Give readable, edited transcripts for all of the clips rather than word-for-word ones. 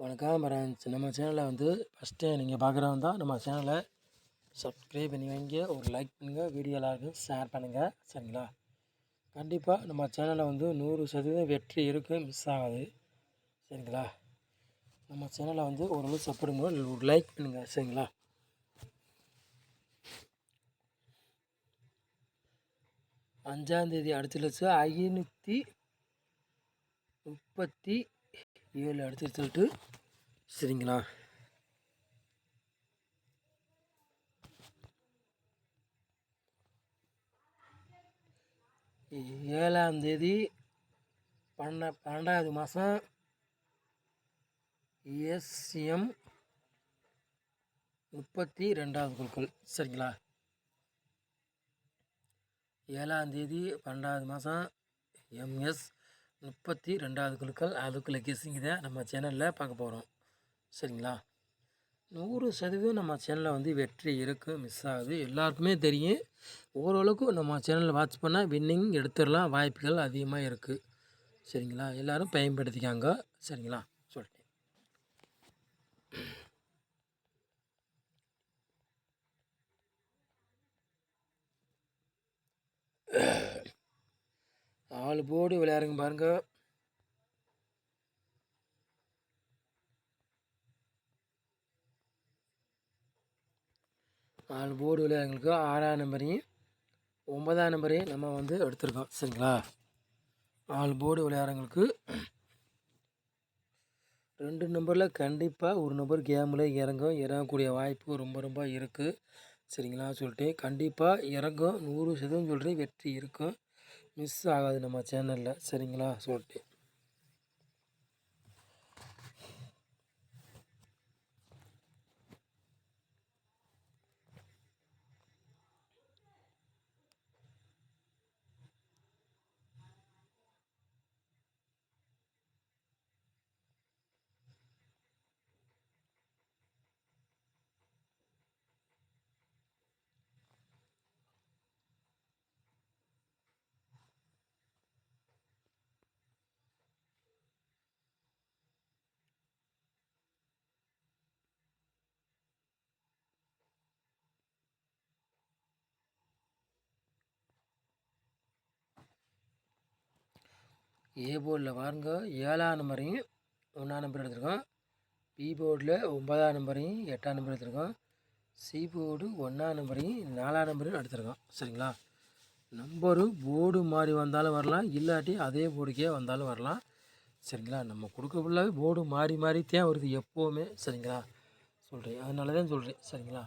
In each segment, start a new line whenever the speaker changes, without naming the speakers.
வணக்கம் ஃப்ரெண்ட்ஸ். நம்ம சேனலை வந்து ஃபஸ்ட்டு நீங்கள் பார்க்குறவங்க தான் நம்ம சேனலை சப்ஸ்கிரைப் பண்ணி வைங்க, ஒரு லைக் பண்ணுங்கள், வீடியோ எல்லாருக்கும் ஷேர் பண்ணுங்கள். சரிங்களா? கண்டிப்பாக நம்ம சேனலை வந்து 100% வெற்றி இருக்குது, மிஸ் ஆகாது. சரிங்களா? நம்ம சேனலை வந்து ஓரளவு சப்போர்ட் பண்ணுங்க, ஒரு லைக் பண்ணுங்கள். சரிங்களா? அஞ்சாந்தேதி அடிச்சிருச்சு 537 அடிச்சிருச்சுட்டு. சரிங்களா? ஏழாந்தேதி 12வது மாதம் எஸ்எம் 32வது குழுக்கள். சரிங்களா? 7ஆந்தேதி 12வது மாதம் எம்எஸ் 32வது குழுக்கள். அதுக்குள்ளே கெஸ்ஸிங் தான் நம்ம சேனலில் பார்க்க போகிறோம். சரிங்களா? 100% நம்ம சேனலில் வந்து வெற்றி இருக்குது, மிஸ் ஆகுது, எல்லாருக்குமே தெரியும். ஓரளவுக்கு நம்ம சேனலில் வாட்ச் பண்ணால் வின்னிங் எடுத்துடலாம், வாய்ப்புகள் அதிகமாக இருக்குது. சரிங்களா? எல்லோரும் பயன்படுத்திக்காங்க. சரிங்களா? சொல்லிட்டேன். 4 போர்டு விளையாடுங்க பாருங்கள். நாலு போர்டு விளையாடுங்களுக்கு 6ஆம் நம்பரையும் 9ஆம் நம்பரையும் நம்ம வந்து எடுத்திருக்கோம். சரிங்களா? 4 போர்டு விளையாடுறவங்களுக்கு 2 நம்பரில் கண்டிப்பாக ஒரு நம்பர் கேமில் இறங்கக்கூடிய வாய்ப்பு ரொம்ப ரொம்ப இருக்குது. சரிங்களா? சொல்லிட்டு கண்டிப்பாக இறங்கும், 100% சொல்கிறேன், வெற்றி இருக்கும், மிஸ் ஆகாது நம்ம சேனலில். சரிங்களா? சொல்லிட்டு ஏ போர்டில் பாருங்க 7ஆம் நம்பரையும் 1ஆம் நம்பர் எடுத்திருக்கோம். பி போர்டில் 9ஆம் நம்பரையும் 8ஆம் நம்பர் எடுத்திருக்கோம். சி போர்டு 1ஆம் நம்பரையும் 4ஆம் நம்பரையும் எடுத்திருக்கோம். சரிங்களா? நம்பரு போர்டு மாறி வந்தாலும் வரலாம், இல்லாட்டி அதே போர்டுக்கே வந்தாலும் வரலாம். சரிங்களா? நம்ம கொடுக்க ஃபுல்லாகவே போர்டு மாறி மாறித்தான் வருது எப்போவுமே. சரிங்களா? சொல்கிறேன், அதனால தான் சொல்கிறேன். சரிங்களா?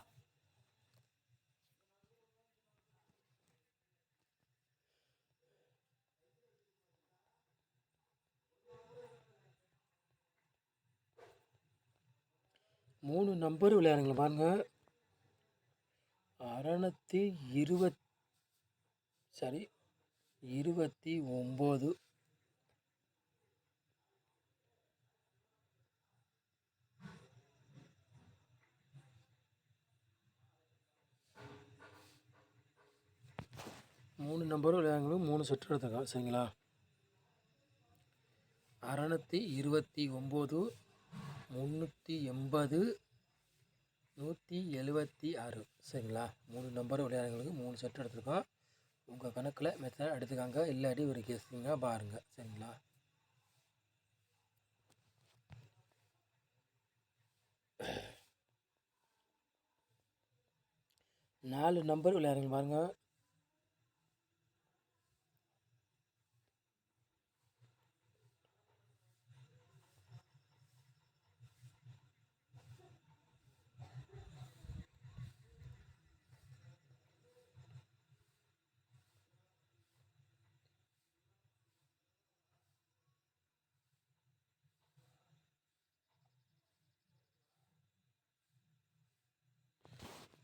மூணு நம்பர் விளையாடுங்களா பாருங்கள். 620 சரி 29 மூணு நம்பரும் விளையாடுங்களும் 3 செட் எடுத்துருக்கோம். சரிங்களா? 629 380 176. சரிங்களா? 3 நம்பர் விளையாடுங்களுக்கு 3 செட் எடுத்துருக்கோம். உங்கள் கணக்கில் மெத்தட் எடுத்துக்காங்க, இல்லாட்டி ஒரு கெஸ்ஸிங்காக பாருங்கள். சரிங்களா? நாலு நம்பர் விளையாடுங்க பாருங்கள்.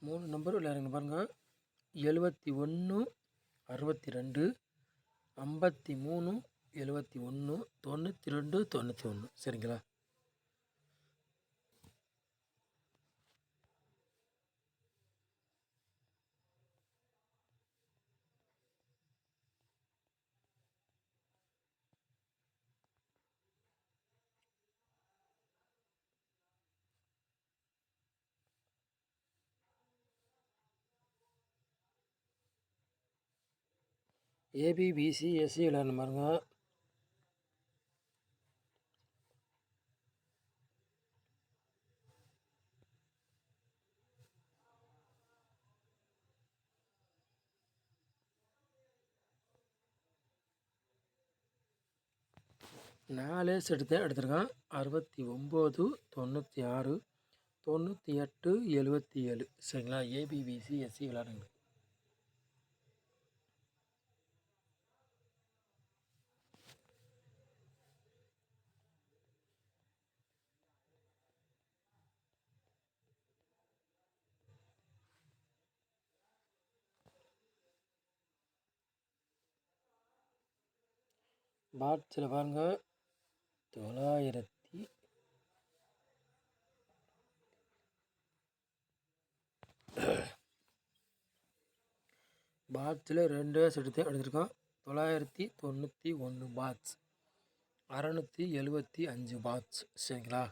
மூணு நம்பர் விளையாடுங்க பாருங்கள். 71 62 53 71 92 91. சரிங்களா? ஏபிபிசி எஸ்சி விளையாடணும் பாருங்க. நாலே செட்டு தான் எடுத்திருக்கான். 69, 96, 98, 77. சரிங்களா? ஏபிபிசி எஸ்சி விளையாடுங்க. பாட்ஸில் பாருங்க 900 பாட்ஸில் 2 செட்டு தான் எடுத்திருக்கோம். 991 பாட்ஸ், 675 பாட்ஸ். சரிங்களா?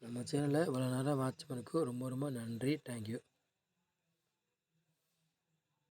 நம்ம சேனலை இவ்வளோ நேரம் வாட்ச் பண்ணதுக்கு ரொம்ப ரொம்ப நன்றி. தேங்க்யூ.